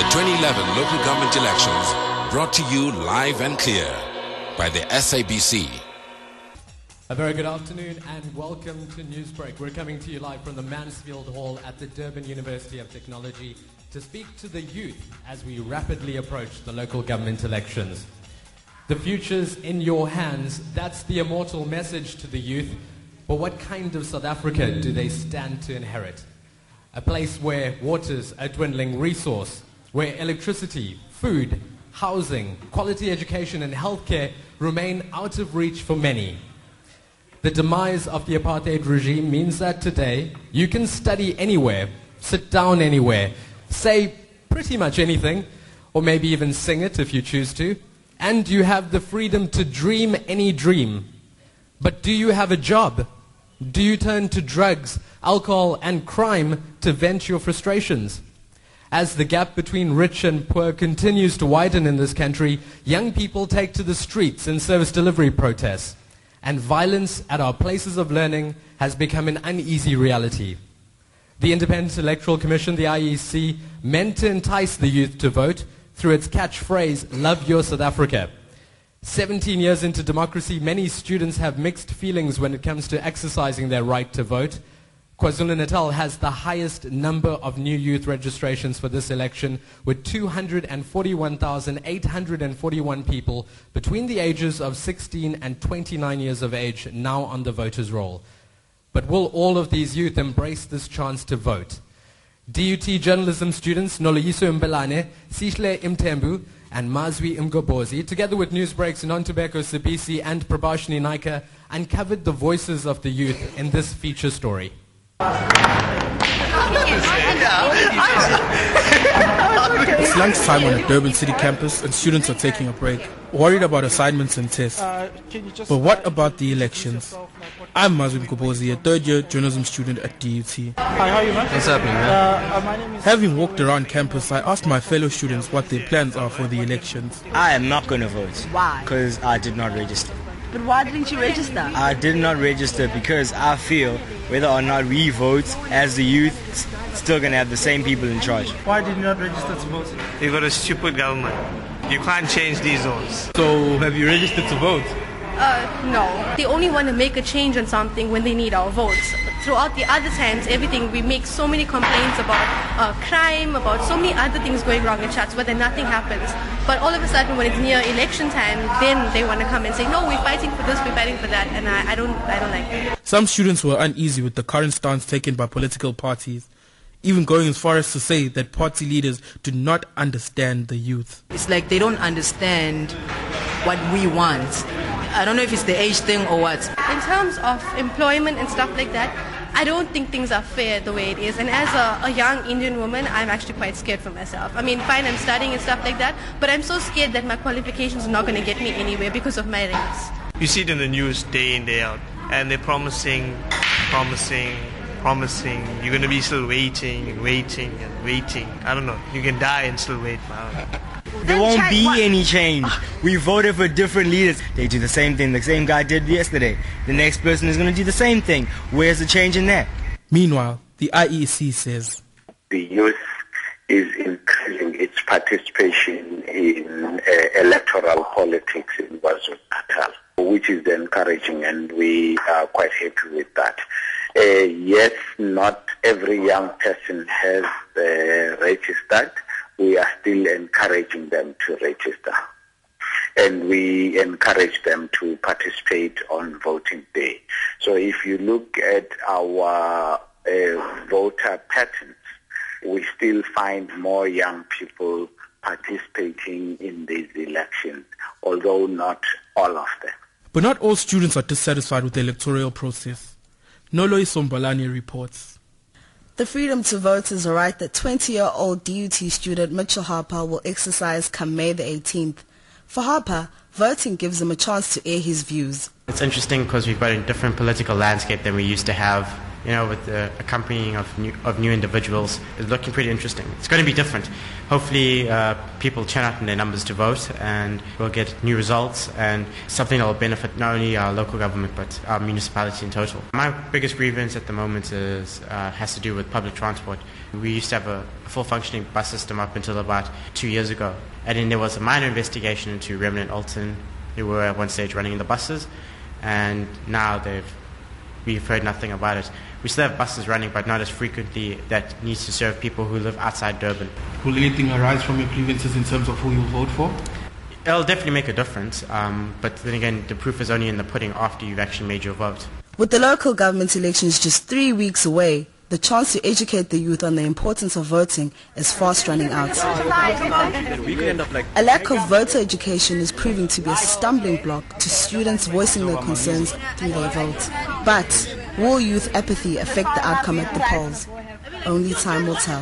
The 2011 local government elections brought to you live and clear by the SABC. A very good afternoon and welcome to Newsbreak. We're coming to you live from the Mansfield Hall at the Durban University of Technology to speak to the youth as we rapidly approach the local government elections. The future's in your hands. That's the immortal message to the youth. But what kind of South Africa do they stand to inherit? A place where water's a dwindling resource, where electricity, food, housing, quality education and healthcare remain out of reach for many. The demise of the apartheid regime means that today you can study anywhere, sit down anywhere, say pretty much anything, or maybe even sing it if you choose to, and you have the freedom to dream any dream. But do you have a job? Do you turn to drugs, alcohol and crime to vent your frustrations? As the gap between rich and poor continues to widen in this country, young people take to the streets in service delivery protests, and violence at our places of learning has become an uneasy reality. The Independent Electoral Commission, the IEC, meant to entice the youth to vote through its catchphrase, "Love Your South Africa." 17 years into democracy, many students have mixed feelings when it comes to exercising their right to vote. KwaZulu-Natal has the highest number of new youth registrations for this election, with 241,841 people between the ages of 16 and 29 years of age now on the voters' roll. But will all of these youth embrace this chance to vote? DUT journalism students Noloyiso Mbelane, Sihle Imtembu, and Mazwi Mgobozi, together with Newsbreak's Nontobeko Sibisi and Prabashini Naika, uncovered the voices of the youth in this feature story. It's lunchtime on a Durban city campus and students are taking a break, worried about assignments and tests. But what about the elections? I'm Mazwim Kobozi, a third-year journalism student at DUT. Hi, how are you, man? What's happening, man? My name is... Having walked around campus, I asked my fellow students what their plans are for the elections. I am not going to vote. Why? Because I did not register. But why didn't you register? I did not register because I feel whether or not we vote as the youth, it's still going to have the same people in charge. Why did you not register to vote? You've got a stupid government. You can't change these laws. So, have you registered to vote? No. They only want to make a change on something when they need our votes. Throughout the other times, everything, we make so many complaints about crime, about so many other things going wrong in Chatsworth, but then nothing happens. But all of a sudden, when it's near election time, then they want to come and say, no, we're fighting for this, we're fighting for that, and I don't like it. Some students were uneasy with the current stance taken by political parties, even going as far as to say that party leaders do not understand the youth. It's like they don't understand what we want. I don't know if it's the age thing or what. In terms of employment and stuff like that, I don't think things are fair the way it is. And as a young Indian woman, I'm actually quite scared for myself. I mean, fine, I'm studying and stuff like that, but I'm so scared that my qualifications are not going to get me anywhere because of my race. You see it in the news day in, day out, and they're promising. You're going to be still waiting and waiting and waiting. I don't know. You can die and still wait. There won't be any change. We voted for different leaders. They do the same thing the same guy did yesterday. The next person is going to do the same thing. Where's the change in that? Meanwhile, the IEC says the youth is increasing its participation in electoral politics in KwaZulu-Natal, which is encouraging, and we are quite happy with that. Yes, not every young person has registered. We are still encouraging them to register, and we encourage them to participate on voting day. So if you look at our voter patterns, we still find more young people participating in these elections, although not all of them. But not all students are dissatisfied with the electoral process. Noloyiso Mbelane reports. The freedom to vote is a right that 20-year-old DUT student Mitchell Harper will exercise come May the 18th. For Harper, voting gives him a chance to air his views. It's interesting because we've got a different political landscape than we used to have with the accompanying of new individuals, is looking pretty interesting. It's going to be different. Hopefully people turn out in their numbers to vote, and we'll get new results and something that will benefit not only our local government but our municipality in total. My biggest grievance at the moment has to do with public transport. We used to have a full functioning bus system up until about 2 years ago, and then there was a minor investigation into Remnant Alton, who were at one stage running the buses, and now we've heard nothing about it. We still have buses running, but not as frequently, that needs to serve people who live outside Durban. Will anything arise from your grievances in terms of who you'll vote for? It'll definitely make a difference, but then again, the proof is only in the pudding after you've actually made your vote. With the local government elections just 3 weeks away, the chance to educate the youth on the importance of voting is fast running out. A lack of voter education is proving to be a stumbling block to students voicing their concerns through their vote. But will youth apathy affect the outcome at the polls? Only time will tell.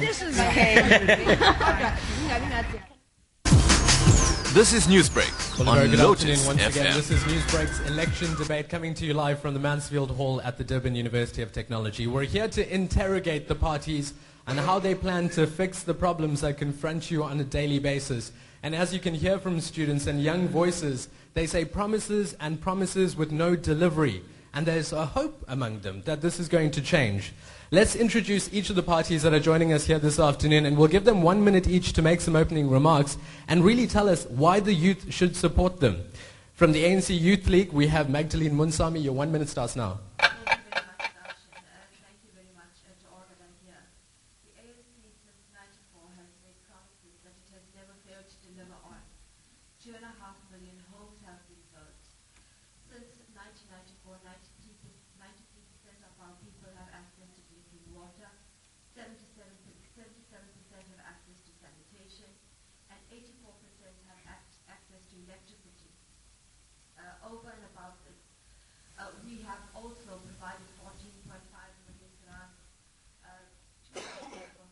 This is Newsbreak Well, on very good Lotus afternoon once FM. again. This is Newsbreak's election debate coming to you live from the Mansfield Hall at the Durban University of Technology. We're here to interrogate the parties and how they plan to fix the problems that confront you on a daily basis. And as you can hear from students and young voices, they say promises and promises with no delivery. And there's a hope among them that this is going to change. Let's introduce each of the parties that are joining us here this afternoon, and we'll give them 1 minute each to make some opening remarks and really tell us why the youth should support them. From the ANC Youth League, we have Magdalene Munsami. Your 1 minute starts now. Over and above this, we have also provided 14.5 million grants to people,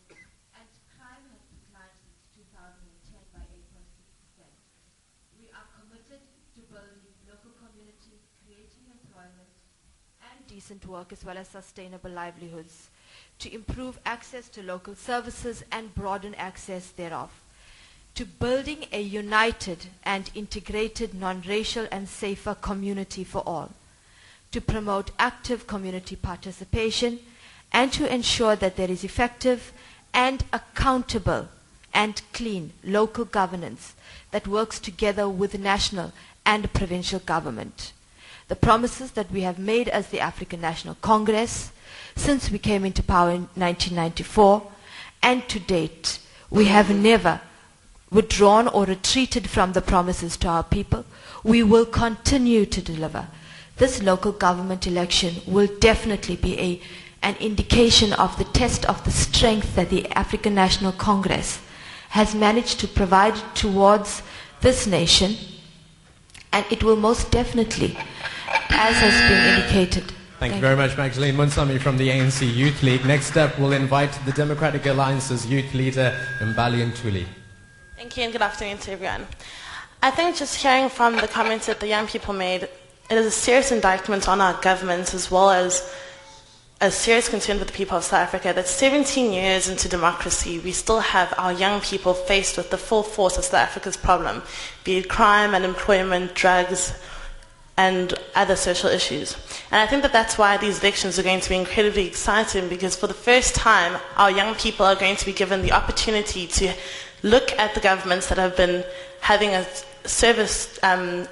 and crime has declined since 2010 by 8.6%. We are committed to building local communities, creating employment and decent work as well as sustainable livelihoods, to improve access to local services and broaden access thereof, to building a united and integrated non-racial and safer community for all, to promote active community participation, and to ensure that there is effective and accountable and clean local governance that works together with national and provincial government. The promises that we have made as the African National Congress since we came into power in 1994, and to date, we have never withdrawn or retreated from the promises to our people. We will continue to deliver. This local government election will definitely be an indication of the test of the strength that the African National Congress has managed to provide towards this nation, and it will most definitely, as has been indicated. Thank you very much, Magdalene Munsami from the ANC Youth League. Next up, we'll invite the Democratic Alliance's youth leader, Mbali Ntuli. Thank you and good afternoon to everyone. I think just hearing from the comments that the young people made, it is a serious indictment on our government as well as a serious concern with the people of South Africa that 17 years into democracy, we still have our young people faced with the full force of South Africa's problem, be it crime, unemployment, drugs, and other social issues. And I think that that's why these elections are going to be incredibly exciting, because for the first time, our young people are going to be given the opportunity to look at the governments that have been having a service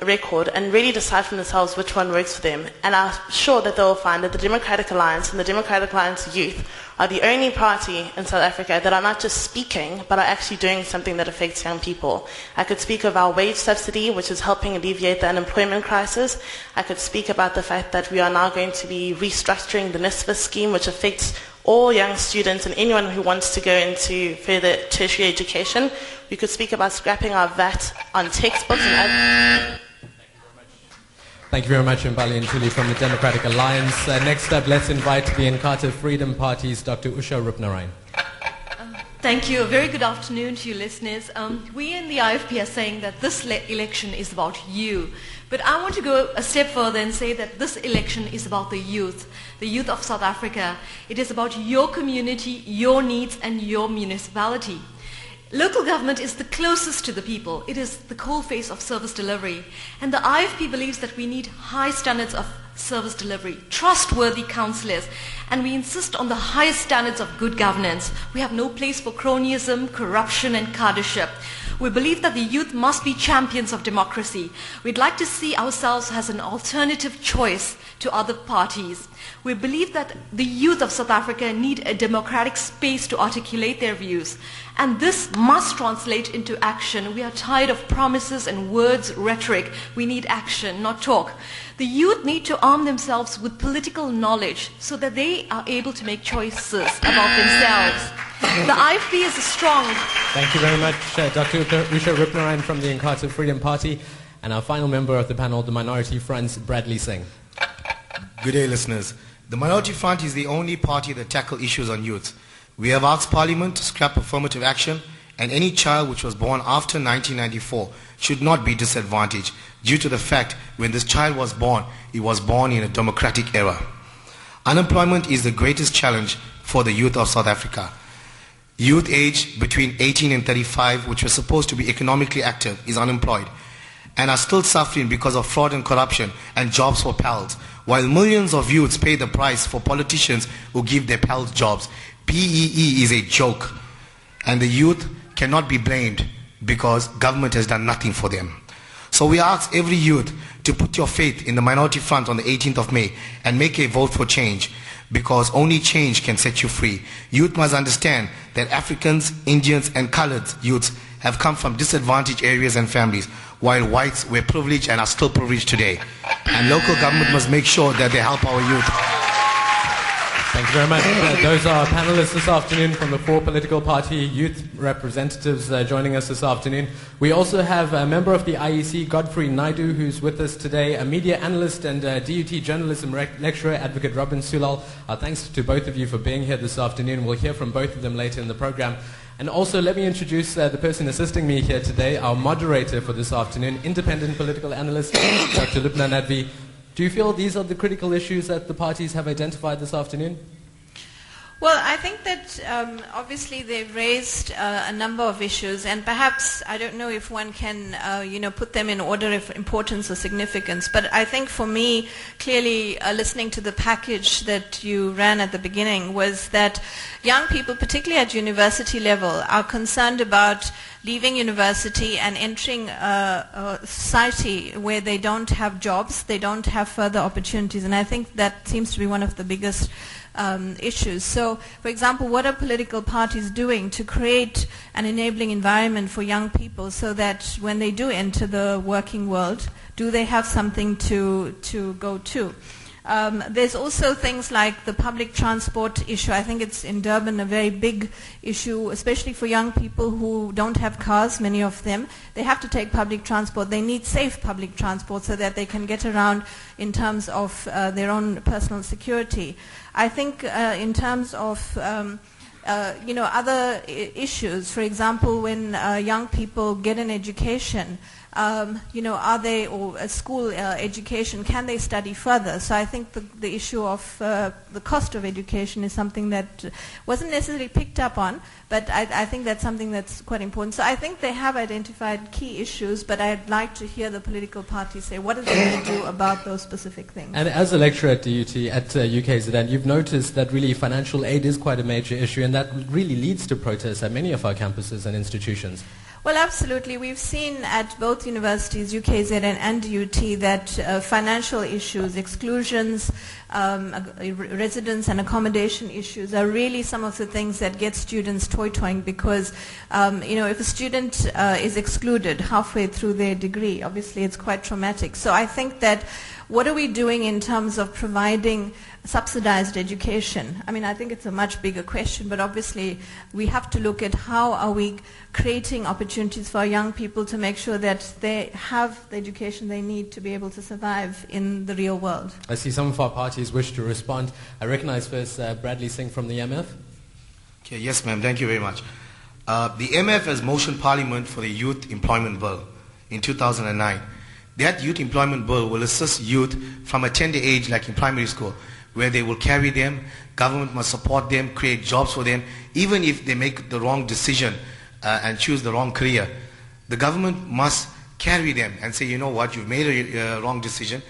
record and really decide for themselves which one works for them. And I'm sure that they will find that the Democratic Alliance and the Democratic Alliance Youth are the only party in South Africa that are not just speaking, but are actually doing something that affects young people. I could speak of our wage subsidy, which is helping alleviate the unemployment crisis. I could speak about the fact that we are now going to be restructuring the NSFAS scheme, which affects all young students and anyone who wants to go into further tertiary education. We could speak about scrapping our VAT on textbooks and other. Thank you very much, Mbali Ntuli from the Democratic Alliance. Next up, let's invite the Inkatha Freedom Party's Dr. Usha Rupnarayan. Thank you. A very good afternoon to you listeners. We in the IFP are saying that this election is about you. But I want to go a step further and say that this election is about the youth of South Africa. It is about your community, your needs, and your municipality. Local government is the closest to the people. It is the coalface of service delivery. And the IFP believes that we need high standards of service delivery, trustworthy councillors, and we insist on the highest standards of good governance. We have no place for cronyism, corruption, and cadreship. We believe that the youth must be champions of democracy. We'd like to see ourselves as an alternative choice to other parties. We believe that the youth of South Africa need a democratic space to articulate their views. And this must translate into action. We are tired of promises and words, rhetoric. We need action, not talk. The youth need to arm themselves with political knowledge so that they are able to make choices about themselves. The IFP is strong. Thank you very much, Dr. Usha Rupnarayan from the Inkatha Freedom Party, and our final member of the panel, the Minority Front's Bradley Singh. Good day, listeners. The Minority Front is the only party that tackle issues on youth. We have asked Parliament to scrap affirmative action, and any child which was born after 1994 should not be disadvantaged due to the fact when this child was born, he was born in a democratic era. Unemployment is the greatest challenge for the youth of South Africa. Youth age between 18 and 35, which was supposed to be economically active, is unemployed and are still suffering because of fraud and corruption and jobs for pals, while millions of youths pay the price for politicians who give their pals jobs. PEE is a joke, and the youth cannot be blamed because government has done nothing for them. So we ask every youth to put your faith in the Minority Front on the 18th of May and make a vote for change, because only change can set you free. Youth must understand that Africans, Indians, and colored youths have come from disadvantaged areas and families, while whites were privileged and are still privileged today. And local government must make sure that they help our youth. Thank you very much. Those are our panelists this afternoon from the 4 political party youth representatives joining us this afternoon. We also have a member of the IEC, Godfrey Naidu, who's with us today, a media analyst and DUT journalism lecturer, Advocate Robin Sulal. Thanks to both of you for being here this afternoon. We'll hear from both of them later in the program. And also let me introduce the person assisting me here today, our moderator for this afternoon, independent political analyst, Dr. Lubna Nadvi. Do you feel these are the critical issues that the parties have identified this afternoon? Well, I think that obviously they've raised a number of issues, and perhaps I don't know if one can, put them in order of importance or significance. But I think for me, clearly, listening to the package that you ran at the beginning, was that young people, particularly at university level, are concerned about leaving university and entering a society where they don't have jobs, they don't have further opportunities, and I think that seems to be one of the biggest issues. So, for example, what are political parties doing to create an enabling environment for young people so that when they do enter the working world, do they have something to go to? There's also things like the public transport issue. I think it's in Durban a very big issue, especially for young people who don't have cars, many of them. They have to take public transport. They need safe public transport so that they can get around in terms of their own personal security. I think in terms of other issues, for example, when young people get an education, are they, or a school education, can they study further? So I think the issue of the cost of education is something that wasn't necessarily picked up on, but I think that's something that's quite important. So I think they have identified key issues, but I'd like to hear the political parties say what are they going to do about those specific things. And as a lecturer at DUT, at UKZN, you've noticed that really financial aid is quite a major issue, and that really leads to protests at many of our campuses and institutions. Well, absolutely. We've seen at both universities, UKZN and DUT, that financial issues, exclusions, residence and accommodation issues are really some of the things that get students toy-toying because, if a student is excluded halfway through their degree, obviously it's quite traumatic. So I think that what are we doing in terms of providing subsidized education? I mean, I think it's a much bigger question, but obviously we have to look at how are we creating opportunities for our young people to make sure that they have the education they need to be able to survive in the real world. I see some of our parties wish to respond. I recognize first Bradley Singh from the MF. Okay, yes, ma'am. Thank you very much. The MF has motioned Parliament for the Youth Employment Bill in 2009. That Youth Employment Bill will assist youth from a tender age, like in primary school, where they will carry them, government must support them, create jobs for them, even if they make the wrong decision and choose the wrong career. The government must carry them and say, you know what, you've made a wrong decision,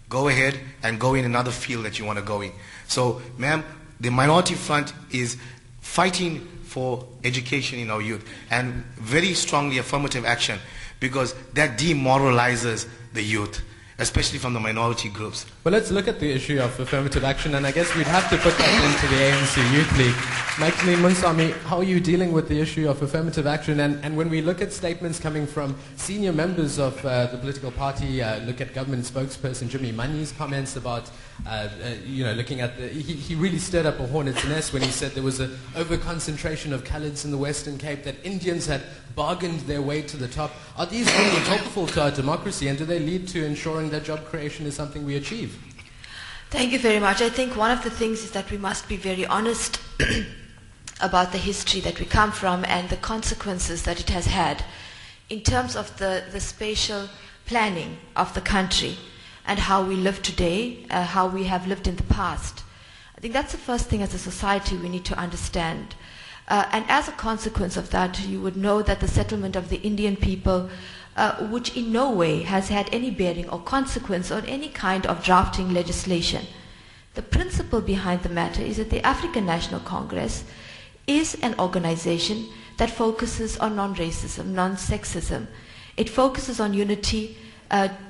go ahead and go in another field that you want to go in. So, ma'am, the Minority Front is fighting for education in our youth, and very strongly affirmative action, because that demoralizes the youth, especially from the minority groups. Well, let's look at the issue of affirmative action, and I guess we'd have to put that into the ANC Youth League. Magdalene Munsami, how are you dealing with the issue of affirmative action? And when we look at statements coming from senior members of the political party, look at government spokesperson Jimmy Manyi's comments about, looking at he really stirred up a hornet's nest when he said there was an over-concentration of coloureds in the Western Cape, that Indians had bargained their way to the top. Are these really helpful to our democracy, and do they lead to ensuring that job creation is something we achieve? Thank you very much. I think one of the things is that we must be very honest about the history that we come from and the consequences that it has had in terms of the spatial planning of the country and how we live today, how we have lived in the past. I think that's the first thing as a society we need to understand. And as a consequence of that, you would know that the settlement of the Indian people, which in no way has had any bearing or consequence on any kind of drafting legislation. The principle behind the matter is that the African National Congress is an organization that focuses on non-racism, non-sexism. It focuses on unity,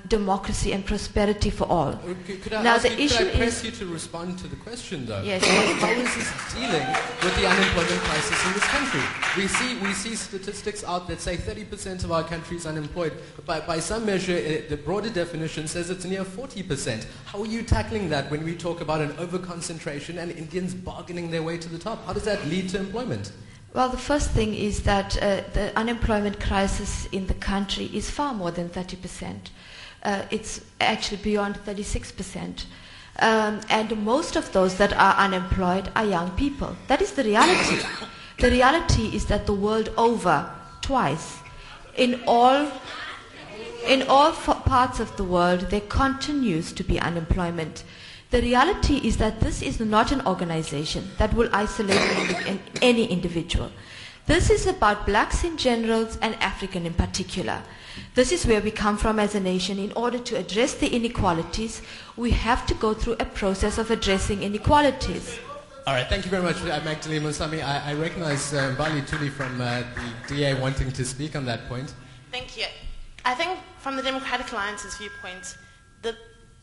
democracy and prosperity for all. Could I press you to respond to the question, though? Yes. How is this dealing with the unemployment crisis in this country? We see statistics out that say 30% of our country is unemployed. By some measure, the broader definition says it's near 40%. How are you tackling that when we talk about an over-concentration and Indians bargaining their way to the top? How does that lead to employment? Well, the first thing is that the unemployment crisis in the country is far more than 30%. It's actually beyond 36%. And most of those that are unemployed are young people. That is the reality. The reality is that the world over, twice, in all parts of the world, there continues to be unemployment. The reality is that this is not an organization that will isolate any individual. This is about blacks in general and African in particular. This is where we come from as a nation. In order to address the inequalities, we have to go through a process of addressing inequalities. All right, thank you very much, Magdalene Munsami. I recognize Mbali Tuli from the DA wanting to speak on that point. Thank you. I think from the Democratic Alliance's viewpoint, the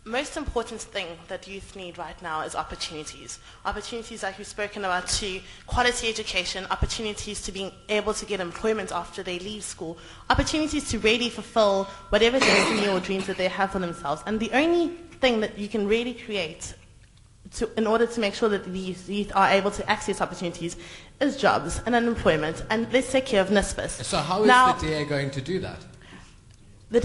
most important thing that youth need right now is opportunities. Opportunities like we've spoken about to quality education, opportunities to being able to get employment after they leave school, opportunities to really fulfill whatever destiny or dreams that they have for themselves. And the only thing that you can really create in order to make sure that these youth are able to access opportunities is jobs and unemployment. And let's take care of NISPIS. So how is the DA going to do that? The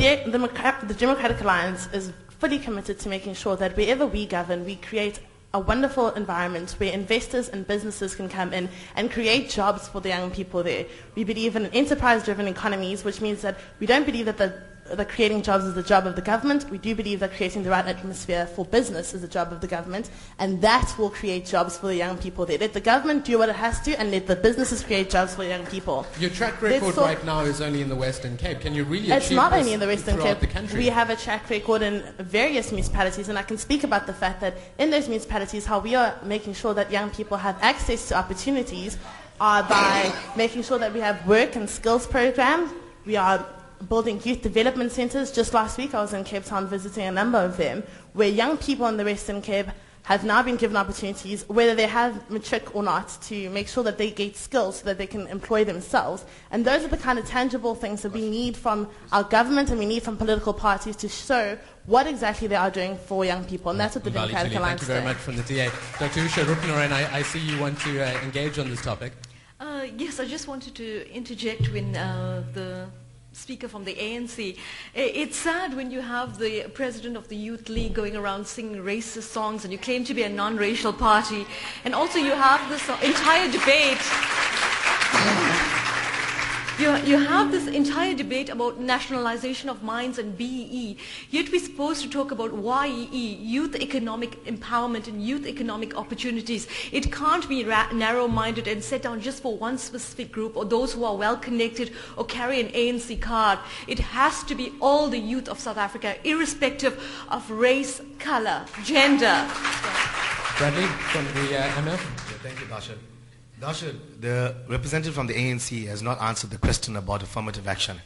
Democratic Alliance is fully committed to making sure that wherever we govern, we create a wonderful environment where investors and businesses can come in and create jobs for the young people there. We believe in enterprise-driven economies, which means that we don't believe that the creating jobs is the job of the government. We do believe that creating the right atmosphere for business is the job of the government, and that will create jobs for the young people there. Let the government do what it has to, and let the businesses create jobs for young people. Your track record right now is only in the Western Cape. Can you really achieve It's not only in the Western Cape. Cape. We have a track record in various municipalities, and I can speak about the fact that in those municipalities, how we are making sure that young people have access to opportunities are by making sure that we have work and skills programs. We are building youth development centres. Just last week I was in Cape Town visiting a number of them, where young people in the Western Cape have now been given opportunities, whether they have matric or not, to make sure that they get skills so that they can employ themselves. And those are the kind of tangible things that we need from our government and we need from political parties to show what exactly they are doing for young people. And that's what the Democratic Alliance does. Thank you very much from the DA. Dr. Usha Rupnarayan, I see you want to engage on this topic. Yes, I just wanted to interject when the speaker from the ANC. It's sad when you have the president of the Youth League going around singing racist songs and you claim to be a non-racial party, and also you have this entire debate You have this entire debate about nationalization of mines and BEE, yet we're supposed to talk about YEE, youth economic empowerment and youth economic opportunities. It can't be narrow-minded and set down just for one specific group or those who are well-connected or carry an ANC card. It has to be all the youth of South Africa, irrespective of race, color, gender. Bradley from the MF. Thank you, Darshan. Darshan, the representative from the ANC has not answered the question about affirmative action.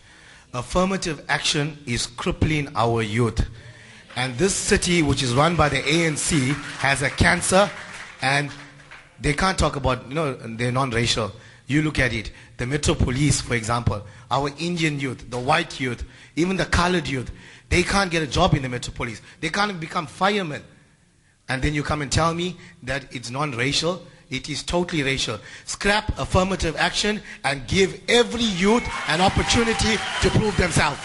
Affirmative action is crippling our youth. And this city, which is run by the ANC, has a cancer, and they can't talk about, they're non-racial. You look at it. The Metro Police, for example, our Indian youth, the white youth, even the colored youth, they can't get a job in the Metro Police. They can't become firemen. And then you come and tell me that it's non-racial. It is totally racial. Scrap affirmative action and give every youth an opportunity to prove themselves.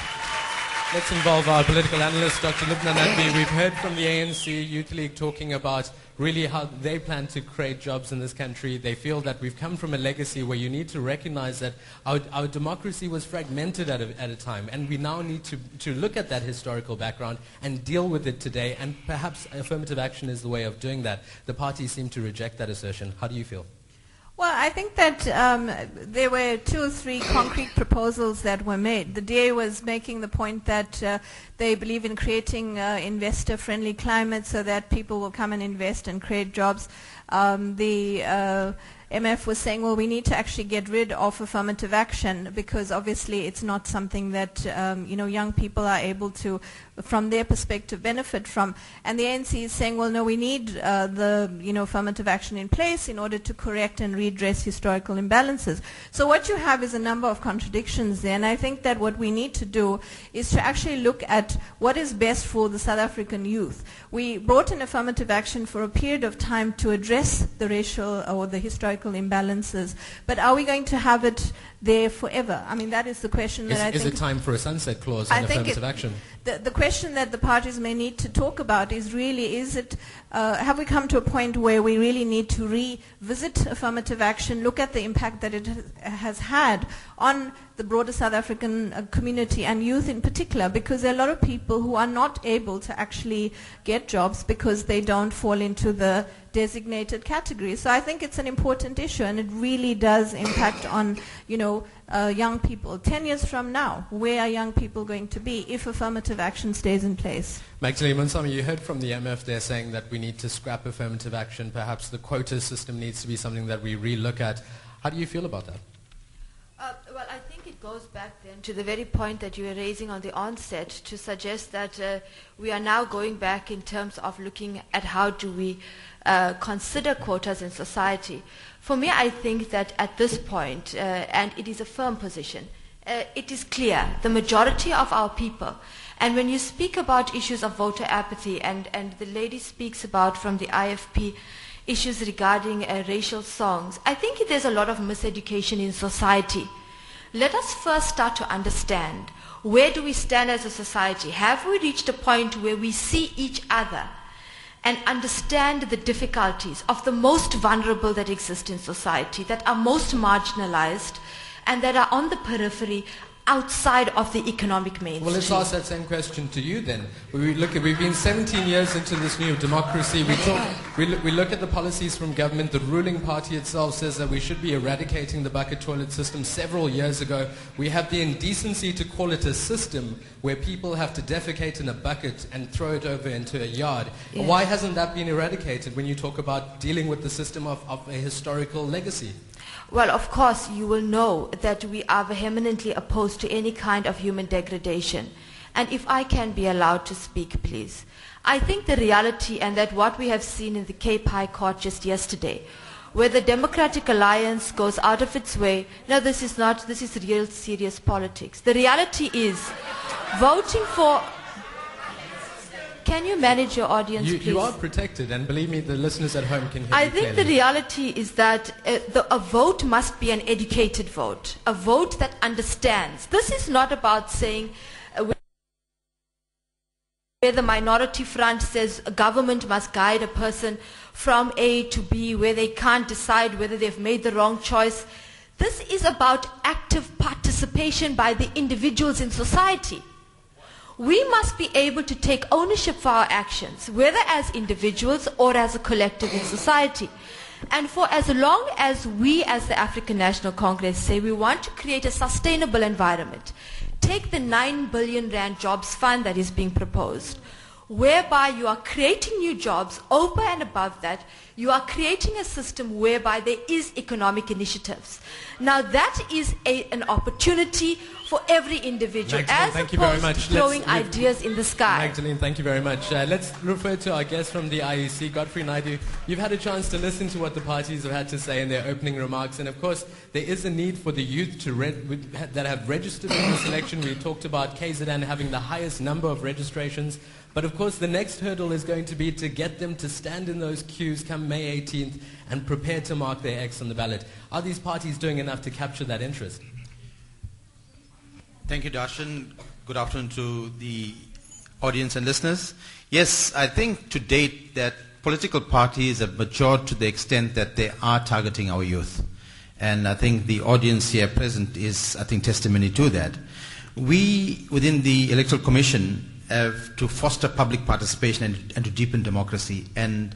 Let's involve our political analyst, Dr. Lubna Nadvi. We've heard from the ANC Youth League talking about really how they plan to create jobs in this country. They feel that we've come from a legacy where you need to recognize that our democracy was fragmented at a time, and we now need to look at that historical background and deal with it today, and perhaps affirmative action is the way of doing that. The parties seem to reject that assertion. How do you feel? Well, I think that there were 2 or 3 concrete proposals that were made. The DA was making the point that they believe in creating investor-friendly climate so that people will come and invest and create jobs. The MF was saying, well, we need to actually get rid of affirmative action because obviously it's not something that young people are able to, from their perspective, benefit from. And the ANC is saying, well, no, we need the affirmative action in place in order to correct and redress historical imbalances. So what you have is a number of contradictions there, and I think that what we need to do is to actually look at what is best for the South African youth. We brought in affirmative action for a period of time to address the racial or the historical imbalances, but are we going to have it there forever? I mean, that is the question that I think... Is it time for a sunset clause on affirmative action? The question that the parties may need to talk about is really, have we come to a point where we really need to revisit affirmative action, look at the impact that it has had on the broader South African community and youth in particular, because there are a lot of people who are not able to actually get jobs because they don't fall into the designated category. So I think it's an important issue, and it really does impact on, young people. 10 years from now, where are young people going to be if affirmative action stays in place? Magdalene Monsami, you heard from the MF there saying that we need to scrap affirmative action. Perhaps the quota system needs to be something that we relook at. How do you feel about that? Well, I think it goes back then to the very point that you were raising on the onset to suggest that we are now going back in terms of looking at how do we consider quotas in society. For me, I think that at this point, and it is a firm position, it is clear the majority of our people, and when you speak about issues of voter apathy, and the lady speaks about from the IFP issues regarding racial songs, I think there's a lot of miseducation in society. Let us first start to understand, where do we stand as a society? Have we reached a point where we see each other and understand the difficulties of the most vulnerable that exist in society, that are most marginalized and that are on the periphery outside of the economic mainstream? Well, let's ask that same question to you then. We've been 17 years into this new democracy. We look at the policies from government. The ruling party itself says that we should be eradicating the bucket toilet system several years ago. We have the indecency to call it a system where people have to defecate in a bucket and throw it over into a yard. Yeah. Why hasn't that been eradicated when you talk about dealing with the system of a historical legacy? Well, of course, you will know that we are vehemently opposed to any kind of human degradation. And if I can be allowed to speak, please. I think the reality, and that what we have seen in the Cape High Court just yesterday, where the Democratic Alliance goes out of its way, no, this is real serious politics. The reality is voting for... Can you manage your audience, please? You are protected, and believe me, the listeners at home can hear I you think clearly. the reality is that a vote must be an educated vote, a vote that understands. This is not about saying where the minority front says a government must guide a person from A to B, where they can't decide whether they've made the wrong choice. This is about active participation participation by the individuals in society. We must be able to take ownership for our actions, whether as individuals or as a collective in society. And for as long as we as the African National Congress say we want to create a sustainable environment, take the 9 billion rand jobs fund that is being proposed, whereby you are creating new jobs. Over and above that, you are creating a system whereby there is economic initiatives. Now that is an opportunity for every individual, Magdalene, as thank you very opposed much. to throwing ideas in the sky. Magdalene, thank you very much. Let's refer to our guest from the IEC, Godfrey Naidu. You've had a chance to listen to what the parties have had to say in their opening remarks, and of course there is a need for the youth to that have registered in this election. We talked about KZN having the highest number of registrations, but of course the next hurdle is going to be to get them to stand in those queues come May 18th and prepare to mark their X on the ballot. Are these parties doing enough to capture that interest? Thank you, Darshan. Good afternoon to the audience and listeners. Yes, I think to date that political parties have matured to the extent that they are targeting our youth. And I think the audience here present is, I think, testimony to that. We, within the Electoral Commission, have to foster public participation and to deepen democracy. And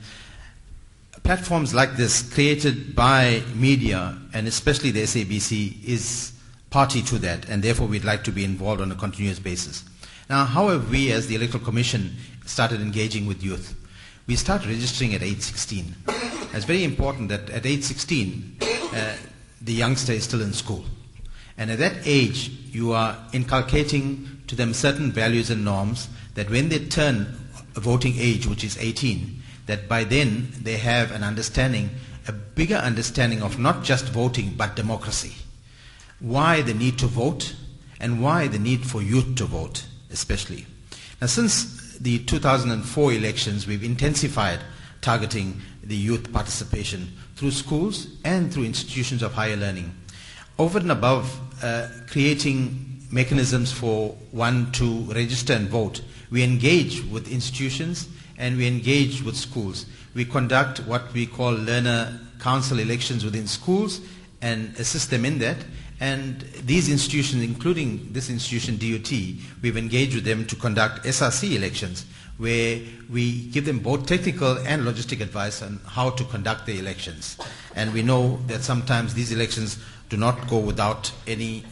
platforms like this, created by media, and especially the SABC, is party to that, and therefore we'd like to be involved on a continuous basis. Now, how have we, as the Electoral Commission, started engaging with youth? We start registering at age 16. It's very important that at age 16, the youngster is still in school. And at that age, you are inculcating to them certain values and norms that when they turn a voting age, which is 18, that by then they have an understanding, a bigger understanding of not just voting, but democracy. Why the need to vote, and why the need for youth to vote, especially. Now, since the 2004 elections, we've intensified targeting the youth participation through schools and through institutions of higher learning. Over and above creating mechanisms for one to register and vote, we engage with institutions and we engage with schools. We conduct what we call learner council elections within schools and assist them in that. And these institutions, including this institution, DUT, we've engaged with them to conduct SRC elections, where we give them both technical and logistic advice on how to conduct the elections. And we know that sometimes these elections do not go without any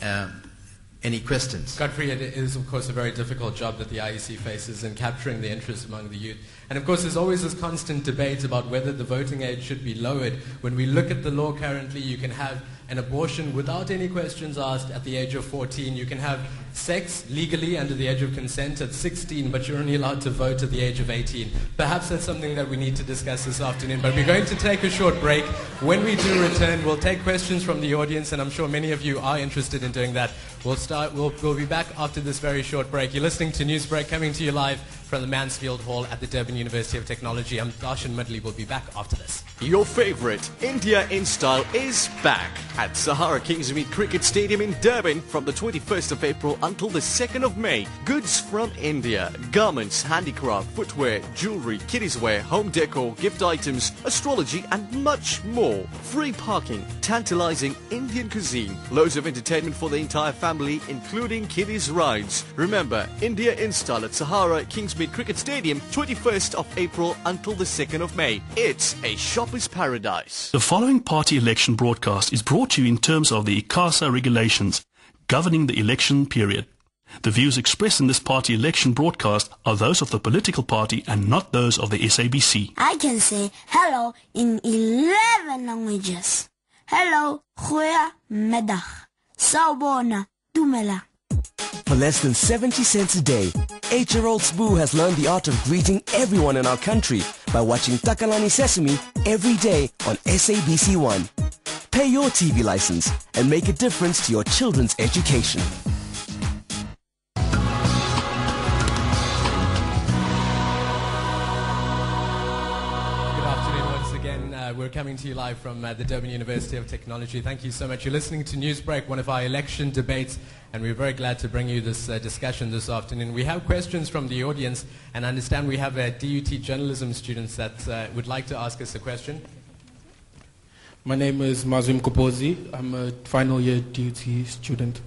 questions. Godfrey, it is of course a very difficult job that the IEC faces in capturing the interest among the youth. And of course there's always this constant debate about whether the voting age should be lowered. When we look at the law currently, you can have an abortion without any questions asked at the age of 14. You can have sex legally under the age of consent at 16, but you're only allowed to vote at the age of 18. Perhaps that's something that we need to discuss this afternoon, but we're going to take a short break. When we do return, we'll take questions from the audience, and I'm sure many of you are interested in doing that. We'll be back after this very short break. You're listening to Newsbreak, coming to you live from the Mansfield Hall at the Durban University of Technology. I'm Darshan Midley. We'll be back after this. Your favorite India in Style is back at Sahara Kingsmead Cricket Stadium in Durban from the 21st of April until the 2nd of May. Goods from India, garments, handicraft, footwear, jewelry, kiddieswear, home decor, gift items, astrology and much more. Free parking, tantalizing Indian cuisine, loads of entertainment for the entire family including kiddies rides. Remember, India in Style at Sahara Kingsmead Cricket Stadium, 21st of April until the 2nd of May. It's a shopper's paradise. The following party election broadcast is brought to you in terms of the ICASA regulations governing the election period. The views expressed in this party election broadcast are those of the political party and not those of the SABC. I can say hello in 11 languages. Hello, goeiemiddag, sawubona, dumela. For less than 70 cents a day, 8-year-old Spoo has learned the art of greeting everyone in our country by watching Takalani Sesame every day on SABC1. Pay your TV license and make a difference to your children's education. We're coming to you live from the Durban University of Technology. Thank you so much. You're listening to Newsbreak, one of our election debates, and we're very glad to bring you this discussion this afternoon. We have questions from the audience, and I understand we have DUT journalism students that would like to ask us a question. My name is Mazwim Kopozi. I'm a final year DUT student.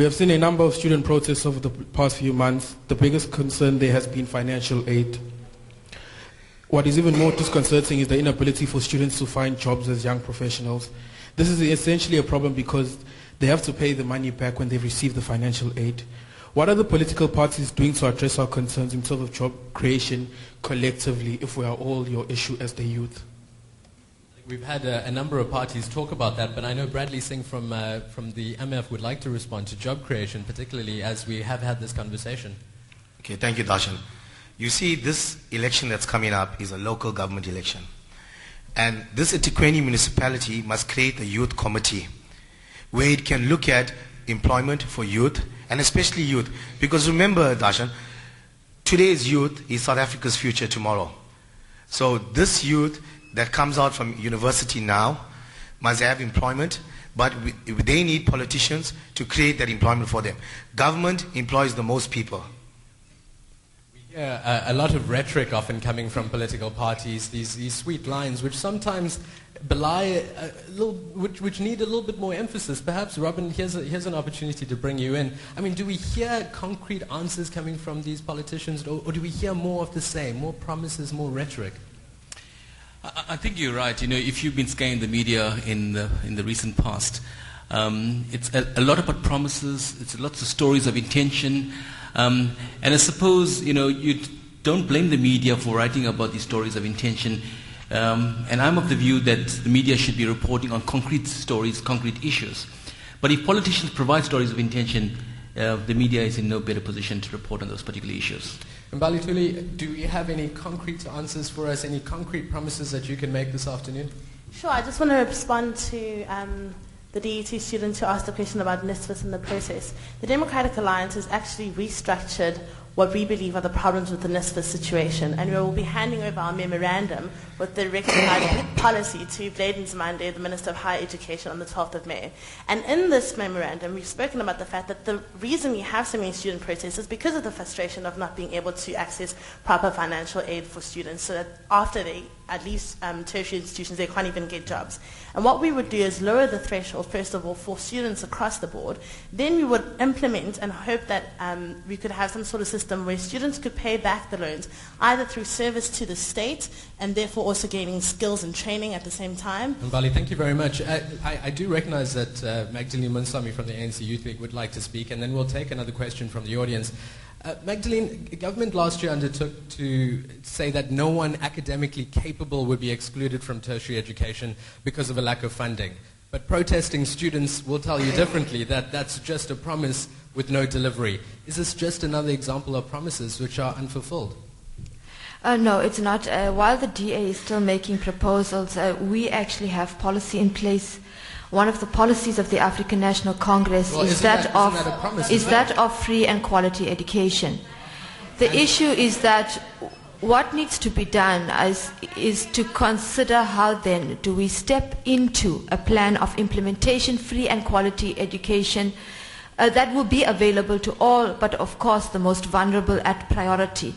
We have seen a number of student protests over the past few months. The biggest concern there has been financial aid. What is even more disconcerting is the inability for students to find jobs as young professionals. This is essentially a problem because they have to pay the money back when they receive the financial aid. What are the political parties doing to address our concerns in terms of job creation collectively if we are all your issue as the youth? We've had a number of parties talk about that, but I know Bradley Singh from the MF would like to respond to job creation, particularly as we have had this conversation. Okay, thank you, Darshan. You see, this election that's coming up is a local government election. And this eThekwini municipality must create a youth committee where it can look at employment for youth, and especially youth. Because remember, Darshan, today's youth is South Africa's future tomorrow. So this youth that comes out from university now must have employment, but they need politicians to create that employment for them. Government employs the most people. Yeah, a lot of rhetoric often coming from political parties, these sweet lines which sometimes belie which need a little bit more emphasis. Perhaps, Robin, here's an opportunity to bring you in. I mean, do we hear concrete answers coming from these politicians, or do we hear more of the same, more promises, more rhetoric? I think you're right. You know, if you've been scanning the media in the recent past, it's a lot about promises. It's lots of stories of intention. And I suppose, you know, you don't blame the media for writing about these stories of intention. And I'm of the view that the media should be reporting on concrete stories, concrete issues. But if politicians provide stories of intention, the media is in no better position to report on those particular issues. And Balituli, do you have any concrete answers for us, any concrete promises that you can make this afternoon? Sure, I just want to respond to the DET student who asked the question about NSFAS and the process. The Democratic Alliance has actually restructured what we believe are the problems with the NSFAS situation, and we will be handing over our memorandum with the recognized policy to Bladen Zimande, the Minister of Higher Education, on the 12th of May. And in this memorandum, we've spoken about the fact that the reason we have so many student protests is because of the frustration of not being able to access proper financial aid for students, so that after they, at least tertiary institutions, they can't even get jobs. And what we would do is lower the threshold, first of all, for students across the board. Then we would implement and hope that we could have some sort of system where students could pay back the loans, either through service to the state and therefore also gaining skills and training at the same time. Mbali, thank you very much. I do recognize that Magdalene Munsami from the ANC Youth League would like to speak, and then we'll take another question from the audience. Magdalene, government last year undertook to say that no one academically capable would be excluded from tertiary education because of a lack of funding. But protesting students will tell you differently, that that's just a promise with no delivery. Is this just another example of promises which are unfulfilled? No, it's not. While the DA is still making proposals, we actually have policy in place. One of the policies of the African National Congress is that of free and quality education. The issue is that what needs to be done is to consider how then do we step into a plan of implementation, free and quality education that will be available to all, but of course the most vulnerable at priority.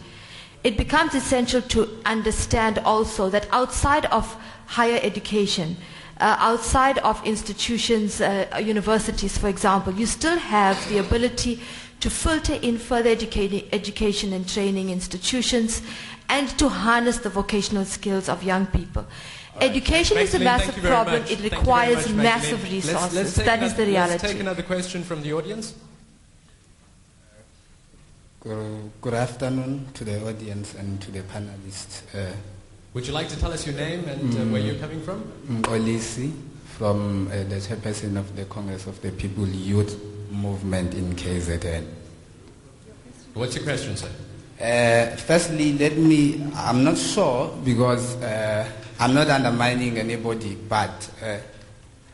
It becomes essential to understand also that outside of higher education, outside of institutions, universities, for example, you still have the ability to filter in further education and training institutions and to harness the vocational skills of young people. Education is a massive problem. It requires massive resources. That is the reality. Let's take another question from the audience. Good afternoon to the audience and to the panelists. Would you like to tell us your name and where you're coming from? Olisi, from the chairperson of the Congress of the People Youth Movement in KZN. What's your question, sir? Firstly, I'm not sure because I'm not undermining anybody, but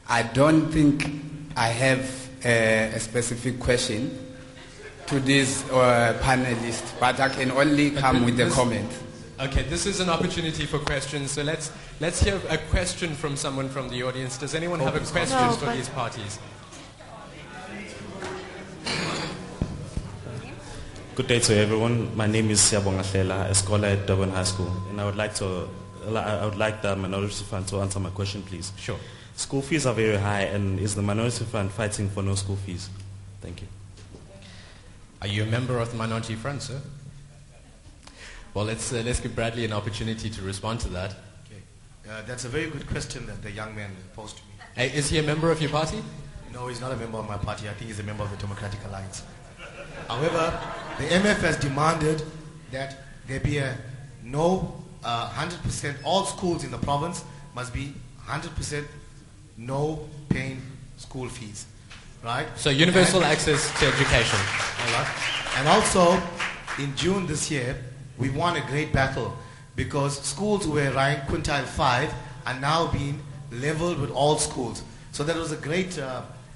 I don't think I have a specific question to this panelist, but I can only come with a comment. Okay, this is an opportunity for questions, so let's hear a question from someone from the audience. Does anyone have a question for these parties? Good day to everyone. My name is Siyabonga Hlela, a scholar at Durban High School, and I would like the Minority Fund to answer my question, please. Sure. School fees are very high, and is the Minority Fund fighting for no school fees? Thank you. Are you a member of the Minority Front, sir? Well, let's give Bradley an opportunity to respond to that. Okay. That's a very good question that the young man posed to me. Hey, is he a member of your party? No, he's not a member of my party. I think he's a member of the Democratic Alliance. However, the MF has demanded that there be a 100%, all schools in the province must be 100% no paying school fees. Right? So universal access to education. And also, in June this year, we won a great battle because schools who were ranked quintile 5 are now being leveled with all schools. So that was a great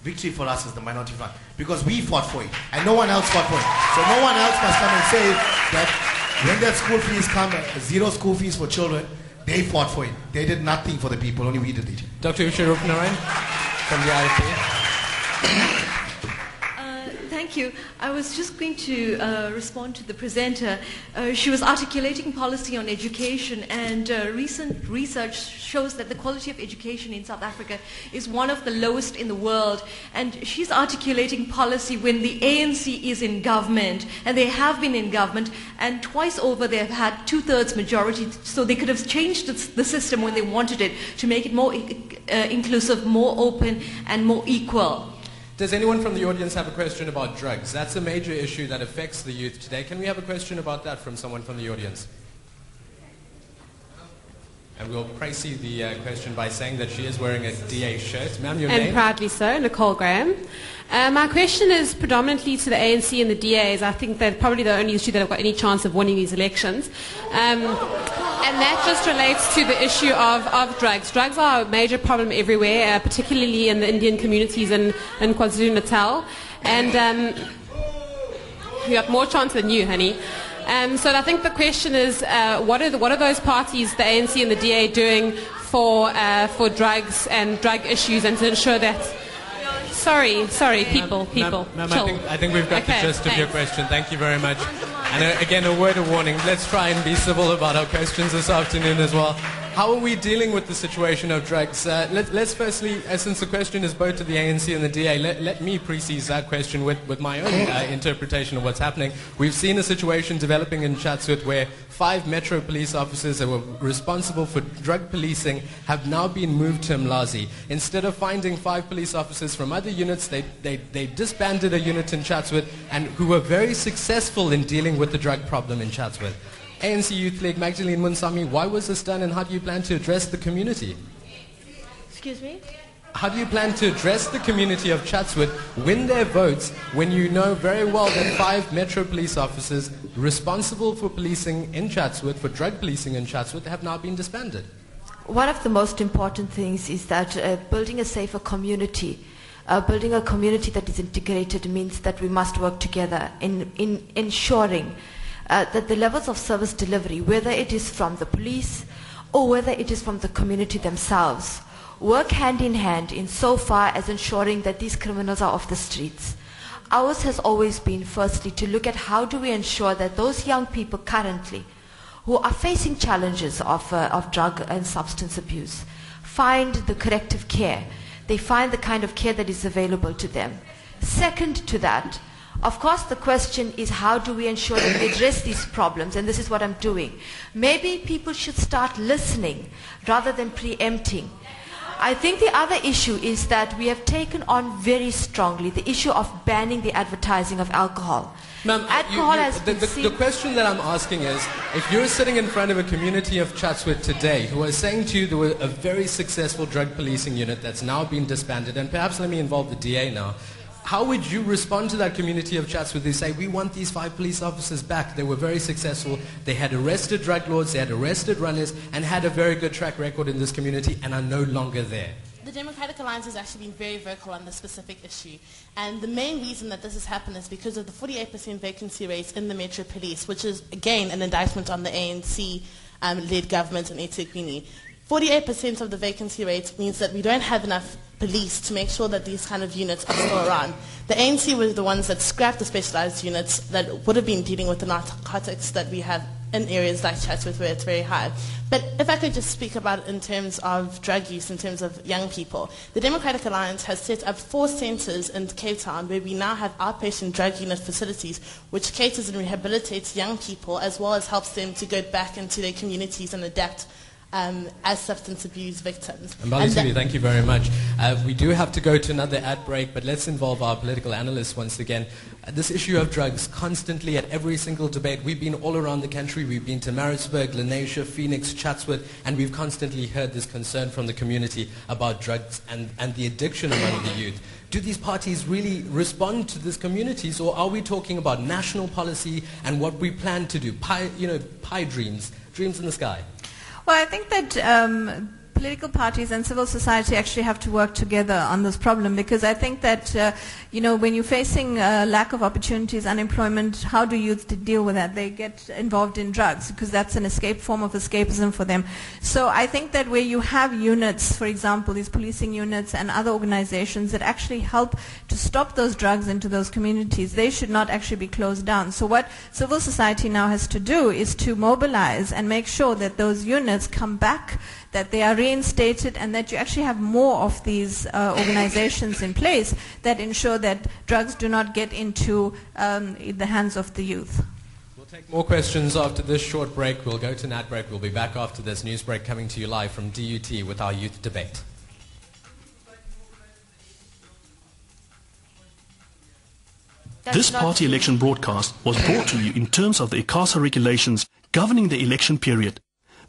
victory for us as the Minority Front because we fought for it and no one else fought for it. So no one else must come and say that when that school fees come, zero school fees for children, they fought for it. They did nothing for the people, only we did it. Dr. Usha Rupnarayan from the IFP. Thank you. I was just going to respond to the presenter. She was articulating policy on education, and recent research shows that the quality of education in South Africa is one of the lowest in the world. And she's articulating policy when the ANC is in government, and they have been in government, and twice over they have had 2/3 majority, so they could have changed the system when they wanted it to make it more inclusive, more open, and more equal. Does anyone from the audience have a question about drugs? That's a major issue that affects the youth today. Can we have a question about that from someone from the audience? And we'll praise the question by saying that she is wearing a DA shirt. Ma'am, your name? And proudly so, Nicole Graham. My question is predominantly to the ANC and the DAs. I think they're probably the only issue that have got any chance of winning these elections. And that just relates to the issue of drugs. Drugs are a major problem everywhere, particularly in the Indian communities in KwaZulu-Natal. And you have more chance than you, honey. So I think the question is, what are those parties, the ANC and the DA, doing for drugs and drug issues and to ensure that... Sorry, people, Ma'am, chill. I think we've got the gist of your question. Thank you very much. And again, a word of warning. Let's try and be civil about our questions this afternoon as well. How are we dealing with the situation of drugs? Let's firstly, since the question is both to the ANC and the DA, let me precede that question with my own interpretation of what's happening. We've seen a situation developing in Chatsworth where 5 Metro police officers that were responsible for drug policing have now been moved to Mlazi. Instead of finding 5 police officers from other units, they disbanded a unit in Chatsworth and who were very successful in dealing with the drug problem in Chatsworth. ANC Youth League, Magdalene Munsami, why was this done and how do you plan to address the community? Excuse me? How do you plan to address the community of Chatsworth, win their votes, when you know very well that 5 Metro police officers responsible for policing in Chatsworth, for drug policing in Chatsworth, have now been disbanded? One of the most important things is that building a safer community, building a community that is integrated means that we must work together in ensuring that the levels of service delivery, whether it is from the police or whether it is from the community themselves, work hand in hand in so far as ensuring that these criminals are off the streets. Ours has always been firstly to look at how do we ensure that those young people currently who are facing challenges of drug and substance abuse find the corrective care. They find the kind of care that is available to them. Second to that, of course, the question is how do we ensure that we address these problems, and this is what I'm doing. Maybe people should start listening rather than preempting. I think the other issue is that we have taken on very strongly the issue of banning the advertising of alcohol. Ma'am, the question that I'm asking is, if you're sitting in front of a community of Chatsworth today who are saying to you there was a very successful drug policing unit that's now been disbanded, and perhaps let me involve the DA now, how would you respond to that community of Chatsworth? They say, we want these 5 police officers back. They were very successful. They had arrested drug lords, they had arrested runners, and had a very good track record in this community and are no longer there. The Democratic Alliance has actually been very vocal on this specific issue. And the main reason that this has happened is because of the 48% vacancy rate in the Metro Police, which is, again, an indictment on the ANC-led government in eThekwini. 48% of the vacancy rate means that we don't have enough police to make sure that these kind of units are still around. The ANC were the ones that scrapped the specialized units that would have been dealing with the narcotics that we have in areas like Chatsworth where it's very high. But if I could just speak about it in terms of drug use, in terms of young people, the Democratic Alliance has set up 4 centres in Cape Town where we now have outpatient drug unit facilities which caters and rehabilitates young people as well as helps them to go back into their communities and adapt as substance abuse victims. Mbali, thank you very much. We do have to go to another ad break, but let's involve our political analysts once again. This issue of drugs, constantly at every single debate, we've been all around the country. We've been to Maritzburg, Lenasia, Phoenix, Chatsworth, and we've constantly heard this concern from the community about drugs and the addiction among the youth. Do these parties really respond to these communities, or are we talking about national policy and what we plan to do? Pie dreams in the sky. Well, I think that political parties and civil society actually have to work together on this problem, because I think that, when you're facing lack of opportunities, unemployment, how do youth deal with that? They get involved in drugs because that's an form of escapism for them. So I think that where you have units, for example, these policing units and other organizations that actually help to stop those drugs into those communities, they should not actually be closed down. So what civil society now has to do is to mobilize and make sure that those units come back, that they are reinstated, and that you actually have more of these organizations in place that ensure that drugs do not get into the hands of the youth. We'll take more questions after this short break. We'll go to an ad break. We'll be back after this news break, coming to you live from DUT with our youth debate. This party election broadcast was brought to you in terms of the ICASA regulations governing the election period.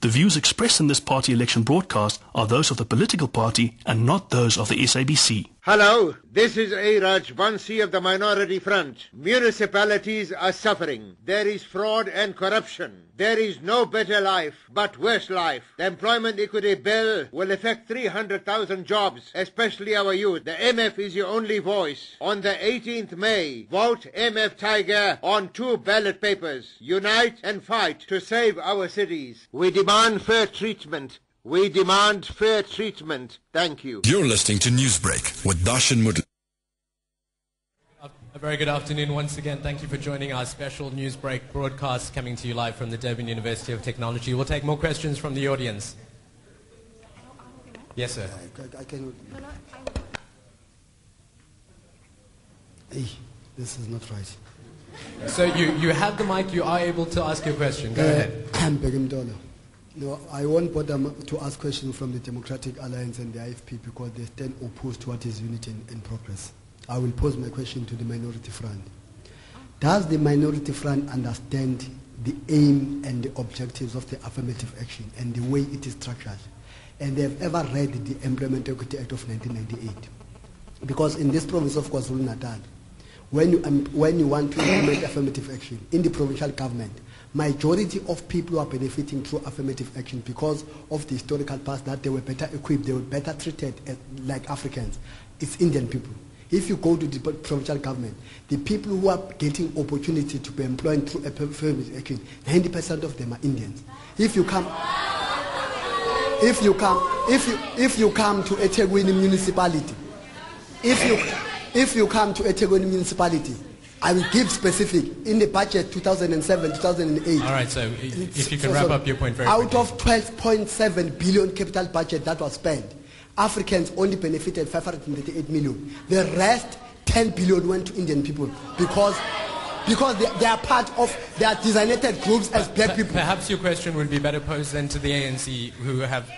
The views expressed in this party election broadcast are those of the political party and not those of the SABC. Hello, this is Raj Bansi of the Minority Front. Municipalities are suffering. There is fraud and corruption. There is no better life, but worse life. The Employment Equity Bill will affect 300,000 jobs, especially our youth. The MF is your only voice. On the 18th May, vote MF Tiger on 2 ballot papers. Unite and fight to save our cities. We demand fair treatment. We demand fair treatment. Thank you. You're listening to Newsbreak with Darshan Mudli. A very good afternoon once again. Thank you for joining our special Newsbreak broadcast coming to you live from the Durban University of Technology. We'll take more questions from the audience. Yes, sir. Hey, this is not right. So you have the mic. You are able to ask your question. Go ahead. I'm Begum. No, I won't bother to ask questions from the Democratic Alliance and the IFP because they stand opposed to what is unity in progress. I will pose my question to the Minority Front. Does the Minority Front understand the aim and the objectives of the affirmative action and the way it is structured? And they have ever read the Employment Equity Act of 1998? Because in this province of KwaZulu-Natal, when you want to implement affirmative action in the provincial government, majority of people who are benefiting through affirmative action because of the historical past that they were better equipped, they were better treated like Africans. It's Indian people. If you go to the provincial government, the people who are getting opportunity to be employed through affirmative action, 90% of them are Indians. If you come to eThekwini municipality, if you come to eThekwini municipality, I will give specific in the budget 2007, 2008. All right, so if you can wrap up your point very quickly. Out of 12.7 billion capital budget that was spent, Africans only benefited 538 million. The rest, 10 billion, went to Indian people because they are part of, they are designated groups as black people. Perhaps your question would be better posed then to the ANC who have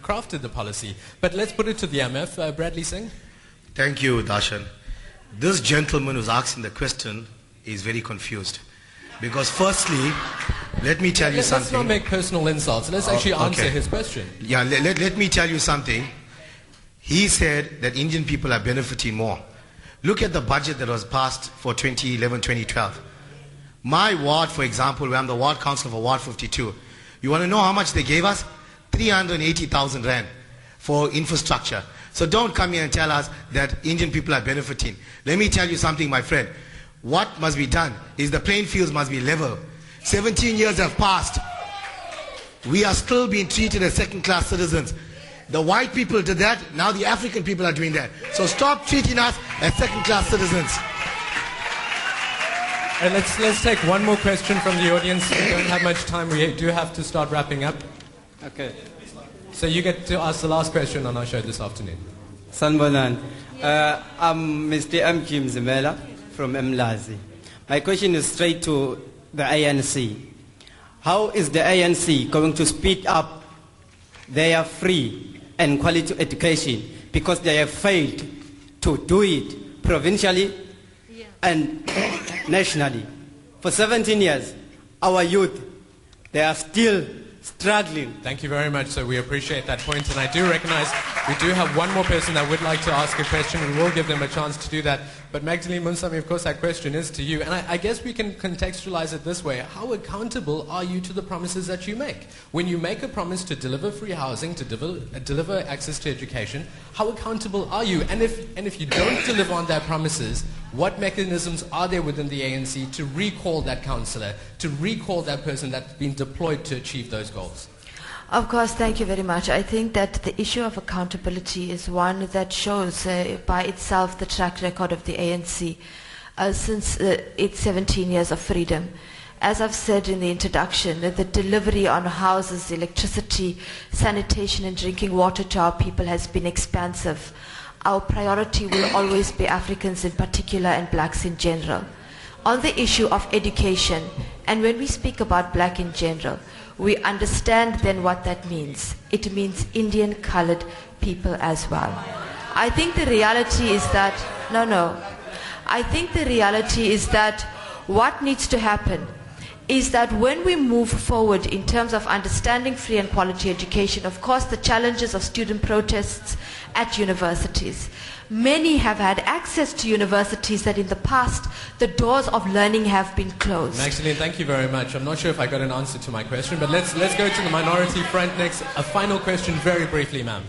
crafted the policy. But let's put it to the MF. Bradley Singh. Thank you, Darshan. This gentleman who's asking the question is very confused. Because firstly, let me tell you something. Let's not make personal insults. Let's actually answer his question. Yeah, let me tell you something. He said that Indian people are benefiting more. Look at the budget that was passed for 2011-2012. My ward, for example, where I'm the ward councillor for Ward 52, you want to know how much they gave us? 380,000 rand for infrastructure. So don't come here and tell us that Indian people are benefiting. Let me tell you something, my friend. What must be done is the playing fields must be level. 17 years have passed. We are still being treated as second-class citizens. The white people did that, now the African people are doing that. So stop treating us as second-class citizens. Let's take one more question from the audience. We don't have much time. We do have to start wrapping up. Okay. So you get to ask the last question on our show this afternoon. Sanbonan. I'm Mr. M. Kim Zimela from Mlazi. My question is straight to the ANC. How is the ANC going to speed up their free and quality education, because they have failed to do it provincially and nationally? For 17 years, our youth, they are still struggling. Thank you very much, sir. We appreciate that point, and I do recognize we do have one more person that would like to ask a question. We will give them a chance to do that. But Magdalene Munsami, of course, that question is to you, and I guess we can contextualize it this way. How accountable are you to the promises that you make? When you make a promise to deliver free housing, to deliver access to education, how accountable are you? And if you don't deliver on their promises, what mechanisms are there within the ANC to recall that councillor, to recall that person that's been deployed to achieve those goals? Of course, thank you very much. I think that the issue of accountability is one that shows by itself the track record of the ANC since its 17 years of freedom. As I've said in the introduction, the delivery on houses, electricity, sanitation and drinking water to our people has been expansive. Our priority will always be Africans in particular and blacks in general. On the issue of education, and when we speak about black in general, we understand then what that means. It means Indian colored people as well. I think the reality is that, I think the reality is that what needs to happen is that when we move forward in terms of understanding free and quality education, of course the challenges of student protests at universities. Many have had access to universities that in the past the doors of learning have been closed. Maxine, thank you very much. I'm not sure if I got an answer to my question, but let's go to the minority front next. A final question very briefly, ma'am.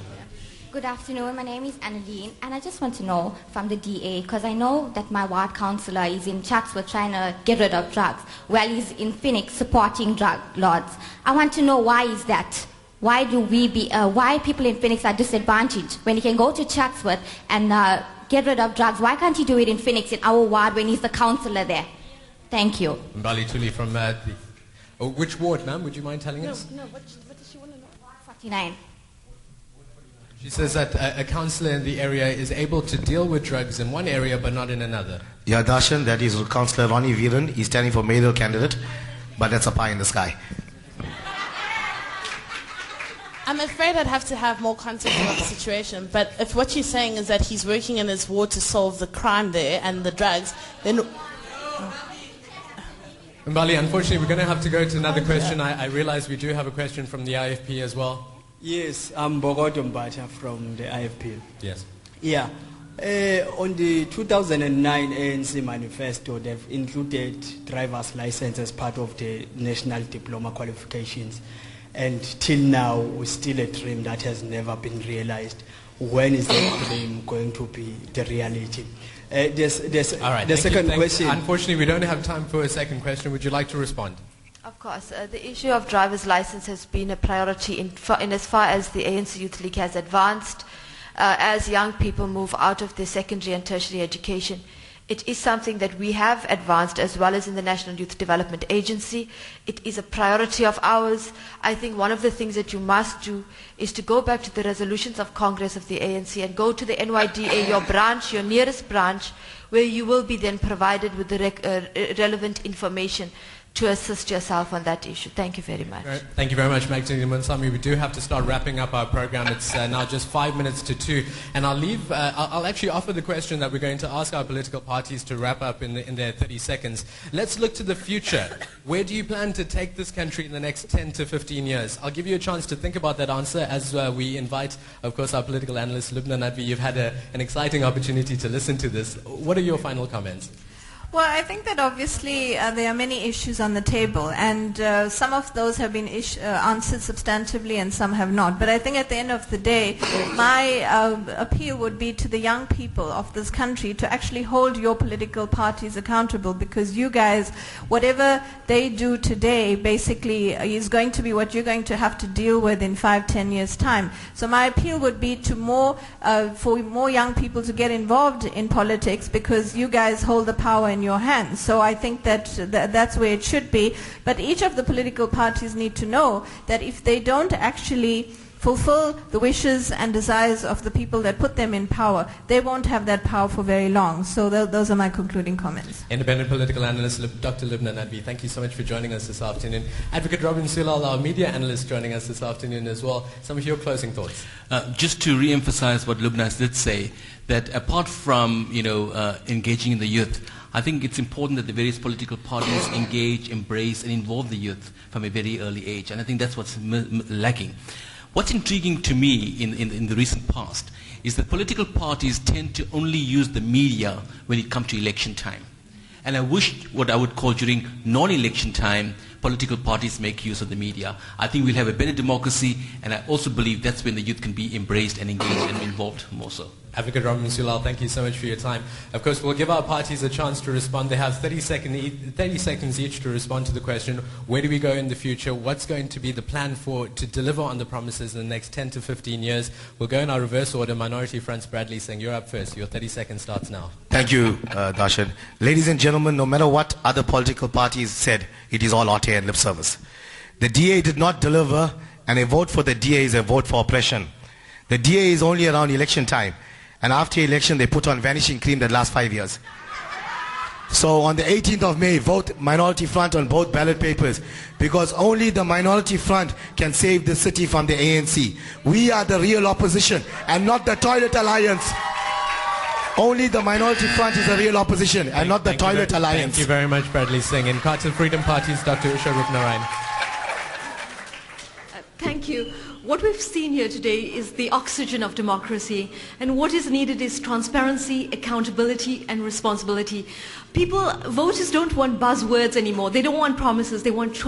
Good afternoon. My name is Annaline, and I just want to know from the DA, because I know that my ward councillor is in Chatsworth trying to get rid of drugs, while he's in Phoenix supporting drug lords. I want to know why is that? Why people in Phoenix are disadvantaged when he can go to Chatsworth and get rid of drugs? Why can't he do it in Phoenix in our ward when he's the councillor there? Thank you. Mbali Tuli from which ward, ma'am? Would you mind telling us? No, what does she want to know? Ward 49. She says that a councillor in the area is able to deal with drugs in one area but not in another. Yeah, Darshan, that is Councillor Ronnie Viren. He's standing for mayoral candidate, but that's a pie in the sky. I'm afraid I'd have to have more context about the situation, but if what you're saying is that he's working in his ward to solve the crime there and the drugs, then... Mbali, unfortunately we're going to have to go to another question. I realize we do have a question from the IFP as well. Yes, I'm Bogodo Mbata from the IFP. Yes. Yeah. On the 2009 ANC manifesto, they've included driver's license as part of the national diploma qualifications. And till now, it's still a dream that has never been realized. When is that dream going to be the reality? All right, the second question. Unfortunately, we don't have time for a second question. Would you like to respond? Of course. The issue of driver's license has been a priority in as far as the ANC Youth League has advanced. As young people move out of their secondary and tertiary education, it is something that we have advanced as well as in the National Youth Development Agency. It is a priority of ours. I think one of the things that you must do is to go back to the resolutions of Congress of the ANC and go to the NYDA, your branch, your nearest branch, where you will be then provided with the relevant information to assist yourself on that issue. Thank you very much. Right. Thank you very much, Magdalene Munsami. We do have to start wrapping up our program. It's now just 5 minutes to 2. And I'll actually offer the question that we're going to ask our political parties to wrap up in their 30 seconds. Let's look to the future. Where do you plan to take this country in the next 10 to 15 years? I'll give you a chance to think about that answer as we invite, of course, our political analyst, Lubna Nadvi. You've had an exciting opportunity to listen to this. What are your final comments? Well, I think that obviously there are many issues on the table, and some of those have been answered substantively and some have not. But I think at the end of the day, my appeal would be to the young people of this country to actually hold your political parties accountable, because you guys, whatever they do today, basically is going to be what you're going to have to deal with in 5-10 years' time. So my appeal would be to for more young people to get involved in politics, because you guys hold the power in your hands. So I think that that's where it should be. But each of the political parties need to know that if they don't actually fulfill the wishes and desires of the people that put them in power, they won't have that power for very long. So those are my concluding comments. Independent political analyst Dr. Lubna Nadvi, thank you so much for joining us this afternoon. Advocate Robin Sulal, our media analyst, joining us this afternoon as well. Some of your closing thoughts. Just to re-emphasize what Lubna did say, that apart from engaging in the youth, I think it's important that the various political parties engage, embrace, and involve the youth from a very early age. And I think that's what's lacking. What's intriguing to me in the recent past is that political parties tend to only use the media when it comes to election time. And I wish what I would call during non-election time, political parties make use of the media. I think we'll have a better democracy, and I also believe that's when the youth can be embraced and engaged and involved more so. Advocate Robin Sulal, thank you so much for your time. Of course, we'll give our parties a chance to respond. They have 30 seconds each to respond to the question, where do we go in the future? What's going to be the plan to deliver on the promises in the next 10 to 15 years? We'll go in our reverse order. Minority Fronts, Bradley Singh, you're up first. Your 30 seconds starts now. Thank you, Darshan. Ladies and gentlemen, no matter what other political parties said, it is all hot air and lip service. The DA did not deliver, and a vote for the DA is a vote for oppression. The DA is only around election time. And after election, they put on vanishing cream that lasts 5 years. So on the 18th of May, vote Minority Front on both ballot papers, because only the Minority Front can save the city from the ANC. We are the real opposition and not the Toilet Alliance. Only the Minority Front is the real opposition and not the Toilet Alliance. Thank you very much, Bradley Singh. In Carter Freedom Party's Dr. Usha Rupnarayan. Thank you. What we've seen here today is the oxygen of democracy, and what is needed is transparency, accountability, and responsibility. Voters don't want buzzwords anymore. They don't want promises. They want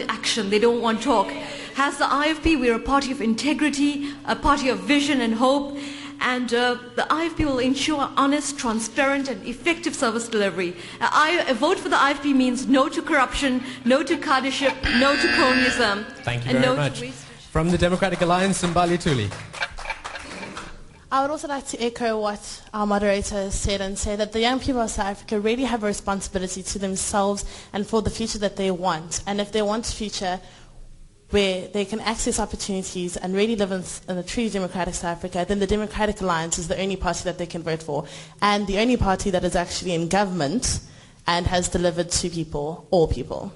action. They don't want talk. As the IFP, we're a party of integrity, a party of vision and hope, and the IFP will ensure honest, transparent, and effective service delivery. A vote for the IFP means no to corruption, no to cadiship, no to cronyism. Thank you very much. From the Democratic Alliance, Mbali Tuli. I would also like to echo what our moderator has said and say that the young people of South Africa really have a responsibility to themselves and for the future that they want. And if they want a future where they can access opportunities and really live in a truly democratic South Africa, then the Democratic Alliance is the only party that they can vote for, and the only party that is actually in government and has delivered to people, all people.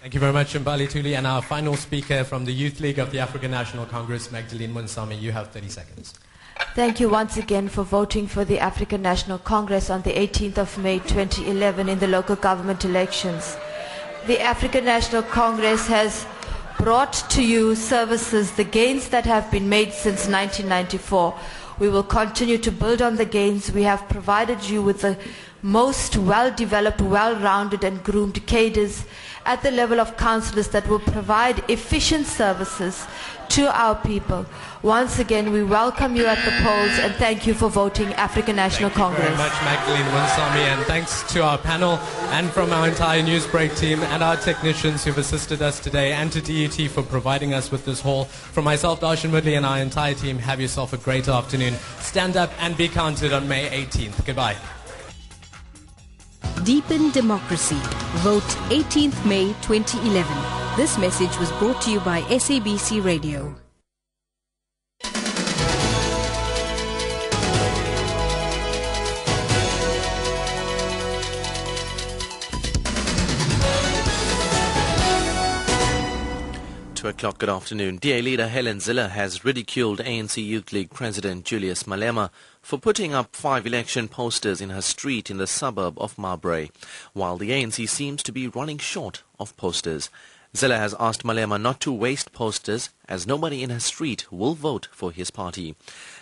Thank you very much, Mbali Tuli. And our final speaker from the Youth League of the African National Congress, Magdalene Munsami. You have 30 seconds. Thank you once again for voting for the African National Congress on the 18th of May 2011 in the local government elections. The African National Congress has brought to you services, the gains that have been made since 1994. We will continue to build on the gains. We have provided you with the most well-developed, well-rounded and groomed cadres at the level of councillors that will provide efficient services to our people. Once again, we welcome you at the polls and thank you for voting African National Congress. Thank you very much, Magdalene Munsami, and thanks to our panel and from our entire Newsbreak team and our technicians who've assisted us today, and to DUT for providing us with this hall. From myself, Darshan Woodley, and our entire team, have yourself a great afternoon. Stand up and be counted on May 18th. Goodbye. Deepen democracy. Vote 18th May 2011. This message was brought to you by SABC Radio. O'clock, good afternoon. DA leader Helen Zille has ridiculed ANC Youth League President Julius Malema for putting up 5 election posters in her street in the suburb of Marbury, while the ANC seems to be running short of posters. Zille has asked Malema not to waste posters, as nobody in her street will vote for his party.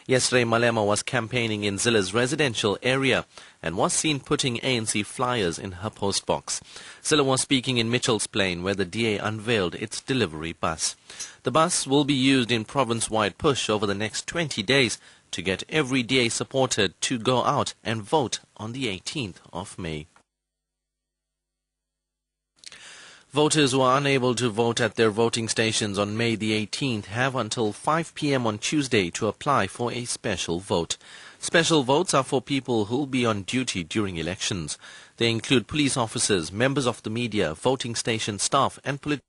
Yesterday, Malema was campaigning in Zille's residential area and was seen putting ANC flyers in her postbox. Zille was speaking in Mitchell's Plain, where the DA unveiled its delivery bus. The bus will be used in province-wide push over the next 20 days to get every DA supporter to go out and vote on the 18th of May. Voters who are unable to vote at their voting stations on May the 18th have until 5 p.m. on Tuesday to apply for a special vote. Special votes are for people who will be on duty during elections. They include police officers, members of the media, voting station staff and political